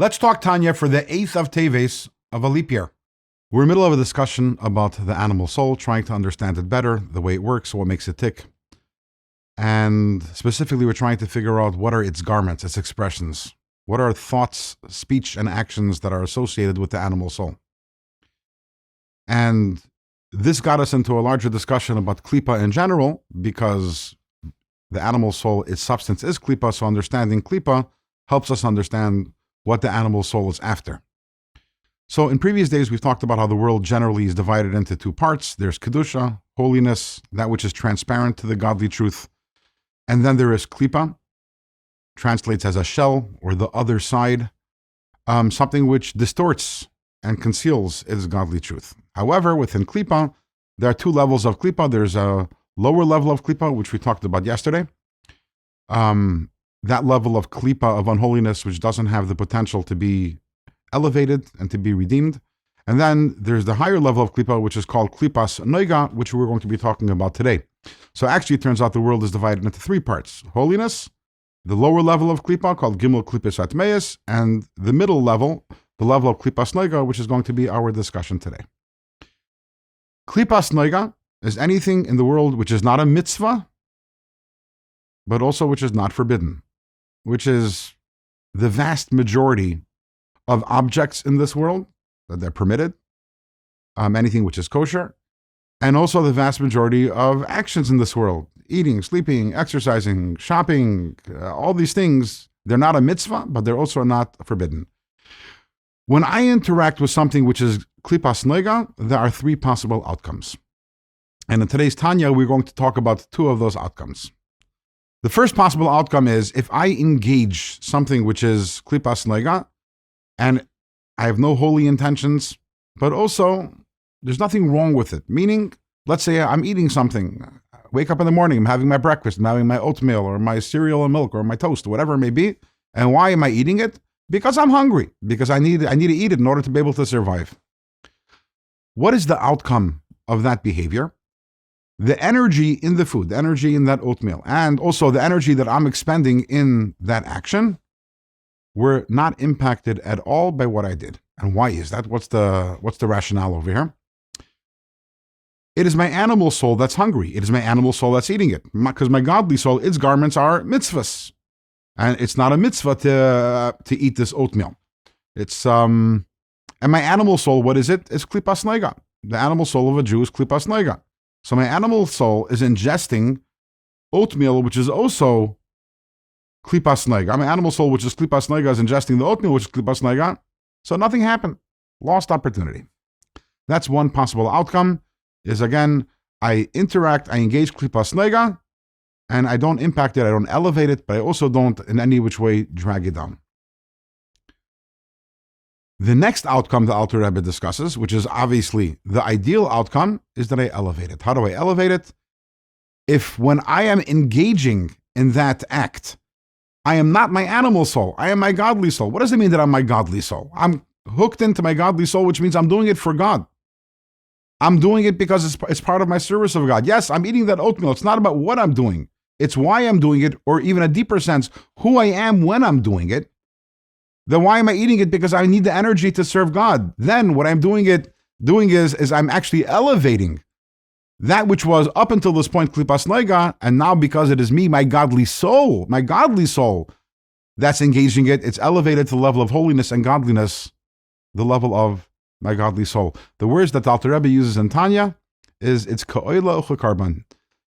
Let's talk Tanya for the 8th of Teves of a leap year. We're in the middle of a discussion about the animal soul, trying to understand it better, the way it works, what makes it tick. And specifically, we're trying to figure out what are its garments, its expressions. What are thoughts, speech, and actions that are associated with the animal soul? And this got us into a larger discussion about klipa in general, because the animal soul, its substance is klipa, so understanding klipa helps us understand what the animal soul is after. So in previous days, we've talked about how the world generally is divided into two parts. There's kedusha, holiness, that which is transparent to the godly truth. And then there is klipa, translates as a shell or the other side, something which distorts and conceals its godly truth. However, within klipa, there are two levels of klipa. There's a lower level of klipa, which we talked about yesterday. That level of klipa, of unholiness, which doesn't have the potential to be elevated and to be redeemed. And then there's the higher level of klipa, which is called klipas noiga, which we're going to be talking about today. So actually, it turns out the world is divided into three parts. Holiness, the lower level of klipa, called gimel klipas atmeis, and the middle level, the level of klipas noiga, which is going to be our discussion today. Klipas noiga is anything in the world which is not a mitzvah, but also which is not forbidden, which is the vast majority of objects in this world, that they're permitted, anything which is kosher, and also the vast majority of actions in this world, eating, sleeping, exercising, shopping, all these things, they're not a mitzvah, but they're also not forbidden. When I interact with something which is klipas noiga, there are three possible outcomes. And in today's Tanya, we're going to talk about two of those outcomes. The first possible outcome is if I engage something which is klipas noiga, and I have no holy intentions, but also there's nothing wrong with it. Meaning, let's say I'm eating something, wake up in the morning, I'm having my breakfast, I'm having my oatmeal or my cereal and milk or my toast, whatever it may be. And why am I eating it? Because I'm hungry, because I need to eat it in order to be able to survive. What is the outcome of that behavior? The energy in the food, the energy in that oatmeal, and also the energy that I'm expending in that action were not impacted at all by what I did. And why is that? What's the rationale over here? It is my animal soul that's hungry. It is my animal soul that's eating it. Because my godly soul, its garments are mitzvahs. And it's not a mitzvah to eat this oatmeal. It's and my animal soul, what is it? It's klipas noiga. The animal soul of a Jew is klipas noiga. So my animal soul is ingesting oatmeal, which is also klipas noiga. My animal soul, which is klipas noiga, is ingesting the oatmeal, which is klipas noiga. So nothing happened. Lost opportunity. That's one possible outcome, is again, I interact, I engage klipas noiga, and I don't impact it, I don't elevate it, but I also don't in any which way drag it down. The next outcome the Alter Rebbe discusses, which is obviously the ideal outcome, is that I elevate it. How do I elevate it? If when I am engaging in that act, I am not my animal soul, I am my godly soul. What does it mean that I'm my godly soul? I'm hooked into my godly soul, which means I'm doing it for God. I'm doing it because it's part of my service of God. Yes, I'm eating that oatmeal. It's not about what I'm doing. It's why I'm doing it, or even a deeper sense, who I am when I'm doing it. Then why am I eating it? Because I need the energy to serve God. Then what I'm doing is I'm actually elevating that which was up until this point klipas noiga, and now because it is me, my godly soul, that's engaging it, it's elevated to the level of holiness and godliness, the level of my godly soul. The words that the Alter Rebbe uses in Tanya is it's ka'oila u'chakarban.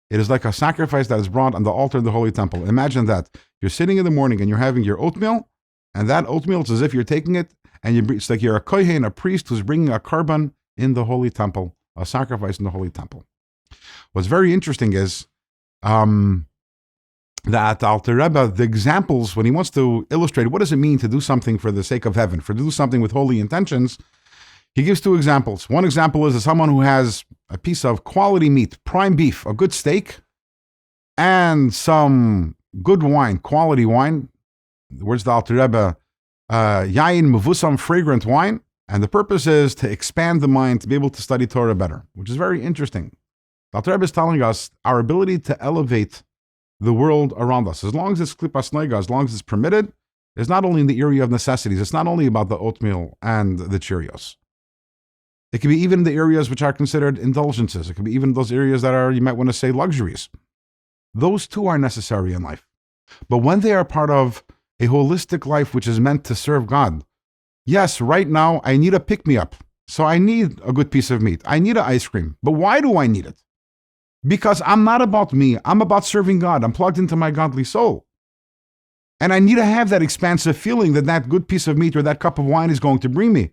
It is like a sacrifice that is brought on the altar in the holy temple. Imagine that. You're sitting in the morning and you're having your oatmeal, and that oatmeal, it's as if you're taking it, and it's like you're a kohen, a priest who's bringing a karban in the holy temple, a sacrifice in the holy temple. What's very interesting is that Alter Rebbe, the examples, when he wants to illustrate what does it mean to do something for the sake of heaven, to do something with holy intentions, he gives two examples. One example is someone who has a piece of quality meat, prime beef, a good steak, and some good wine, quality wine. The words of the Alter Rebbe, yain mevusam, fragrant wine. And the purpose is to expand the mind, to be able to study Torah better, which is very interesting. The Alter Rebbe is telling us our ability to elevate the world around us, as long as it's klipas noiga, as long as it's permitted, is not only in the area of necessities. It's not only about the oatmeal and the Cheerios. It can be even in the areas which are considered indulgences. It can be even those areas that are, you might want to say, luxuries. Those too are necessary in life. But when they are part of a holistic life which is meant to serve God, yes, right now I need a pick-me-up. So I need a good piece of meat. I need an ice cream. But why do I need it? Because I'm not about me. I'm about serving God. I'm plugged into my godly soul. And I need to have that expansive feeling that that good piece of meat or that cup of wine is going to bring me.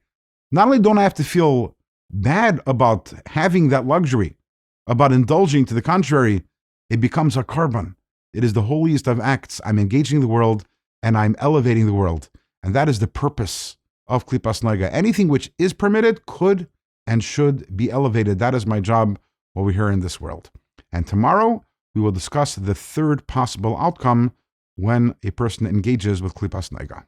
Not only don't I have to feel bad about having that luxury, about indulging, to the contrary, it becomes a carbon. It is the holiest of acts. I'm engaging the world and I'm elevating the world. And that is the purpose of Klipas Noiga. Anything which is permitted could and should be elevated. That is my job over here in this world. And tomorrow we will discuss the third possible outcome when a person engages with Klipas Noiga.